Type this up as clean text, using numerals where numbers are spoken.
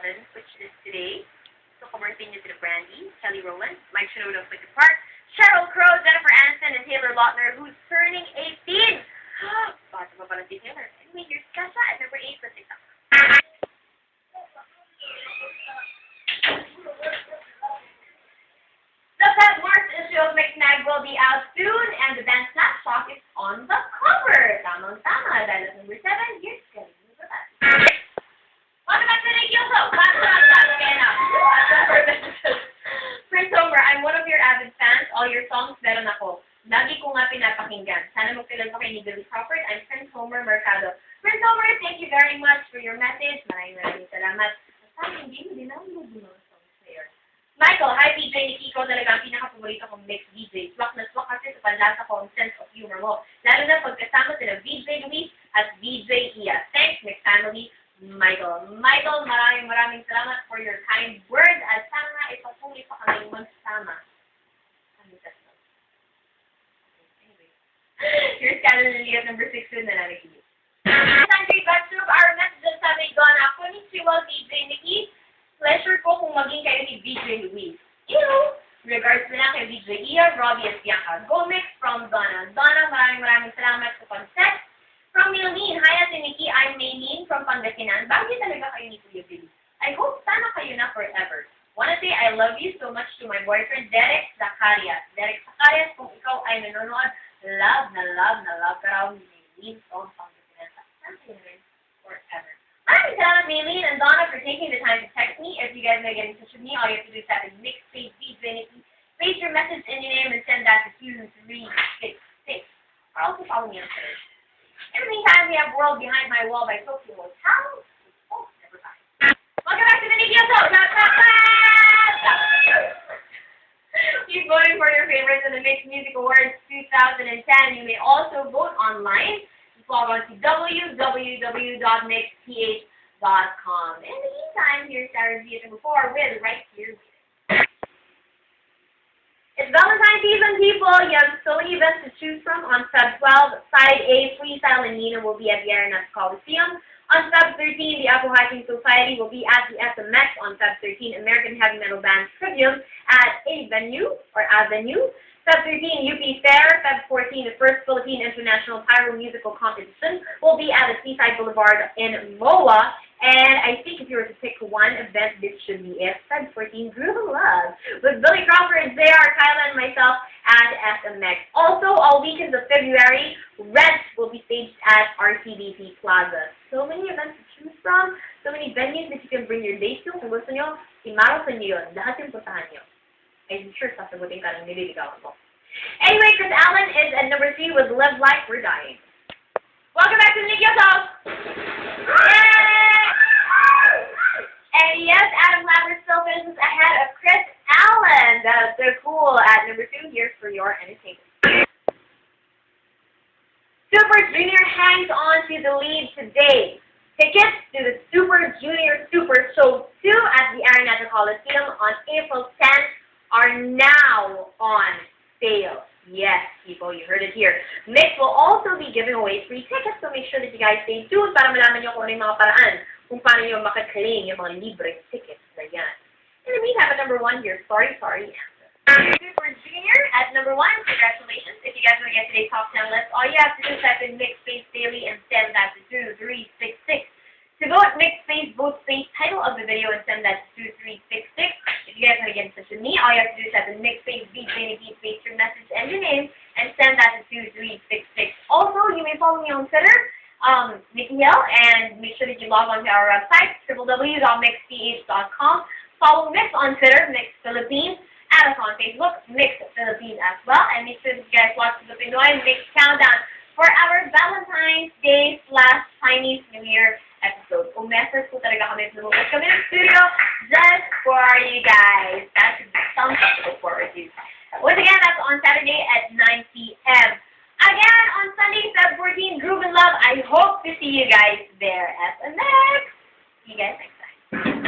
11, which is today. So, commercial nyo sila Brandy, Kelly Rowland, Mike Shinoda of Wicked Park, Cheryl Crow, Jennifer Aniston, and Taylor Lautner, who's turning 18! Bata pa pala si Taylor. Anyway, here's Kesha at number 8 for TikTok. The Feb March issue of Mixed Mag will be out soon, and the band Snapshot is on the cover. Tamang-tama. Dahil at number 7, here's Kelly Rowland. Welcome back to the Kyoto. Prince Homer, I'm one of your avid fans. All your songs, meron ako. Lagi ko nga pinapakinggan. Sana magkailan pa kay ni Billy Crawford. I'm Prince Homer Mercado. Prince Homer, thank you very much for your message. Maraming salamat. Sana hindi mo din ang mga songs player. Michael, hi VJ, Nikki, ikaw talaga ang pinaka-paborito kong mixed DJ. Swak na swak kasi sa panlasa ko ang sense of humor mo. Lalo na pagkasama sila VJ Luis at VJ Iya. Thanks, mixed family. Michael, maraming salamat for your kind word at sana nga ipatuloy pa kami magsama. Anyway, here's Cannon Lily at number 6 na nakikinig. Sanjay Batsup, our messages have been gone up. Konnichiwa, VJ Nikki. Pleasure ko kung maging kayo ni VJ Luis. Regards na lang kay VJ Iya, Robbie at Bianca Gomez from Donna. Donna, maraming salamat sa concept. From Milene, hi Ate Nikki, I'm Maylene from Pangasinan. Bagay talaga kayo ni Kuya Billy. I hope sana kayo na forever. Wanna say I love you so much to my boyfriend, Derek Zacarias. Derek Zacarias, kung ikaw ay nanonood, love ka raw ni Maylene from Pangasinan. Sana kayo na rin forever. Maraming salamat, Maylene and Donna, for taking the time to text me. If you guys want to get in touch with me, all you have to do is type in mixtape VJ Nikki, paste your message in your name, and send that to 2366. Or also follow me on Twitter. In the meantime, we have World Behind My Wall by Tokyo Hotel. Oh, never mind. Welcome back to the Nikki Show. Keep voting for your favorites in the Mixed Music Awards 2010. You may also vote online. Just log on to www.mixph.com. In the meantime, here's Sarah Z at number 4 with Right Here. It's Valentine's season, people. You have so many events to choose from. On Feb 12, Side A, Freestyle and Nina will be at the Arenas Coliseum. On Feb 13, the Apple Hiking Society will be at the SMX. On Feb 13, American Heavy Metal Band Trivium at a venue. Feb 13, UP Fair. Feb 14, the first Philippine International Pyro Musical Competition will be at the Seaside Boulevard in MOA. And I think if you were to pick one event, this should be it. Feb 14, Groove of Love with Billy Crawford, JR, Kyla, and myself at SMX. Also, all weekends of February, Rent will be staged at RCBP Plaza. So many events to choose from, so many venues that you can bring your dates to. Kung gusto nyo, imarosan nyo yun. Lahat yung puntahan nyo. I'm sure sasagutin ka ng nililigawan mo. Anyway, Chris Allen is at number 3 with Live Life, We're Dying. Welcome back to the Nikki Show! And yes, Adam Lambert still finishes ahead of Chris Allen. That's so cool. At number 2, here's for your entertainment. Super Junior hangs on to the lead today. Tickets to the Super Junior Super Show 2 at the Araneta Coliseum on April 10th are now on sale. Yes, people, you heard it here. Mix will also be giving away free tickets, so make sure that you guys stay tuned para malaman nyo kung ano yung mga paraan kung paano nyo makaklaim yung mga libre tickets na yan. In the meantime, at number 1, your Sorry Answer. Super Junior at number 1, congratulations. If you guys want to get today's top 10 list, all you have to do is type in Mix Space Daily and send that to 2366. To vote, Mix Space, vote space, title of the video, and send that to 2366. If you guys want to get in touch with me, all you have to do is type in Mix Space, VJ Nikki, space your message and your name, and send that to 2366. Also, you may follow me on Twitter, Nikki Hill, and make sure that you log on to our website, www.mixph.com. Follow Mix on Twitter, Mix Philippines. Add us on Facebook, Mix Philippines as well. And make sure that you guys watch the Pinoy Mix Countdown for our Valentine's Day / Chinese New Year episode. Umessers po talaga kami. Lumabas kami ng studio just for you guys. That should be something to look forward to. Once again, that's on Saturday at 9 p.m. Again, on Sunday, Feb 14, Groove and Love. I hope to see you guys there at the next. See you guys next time.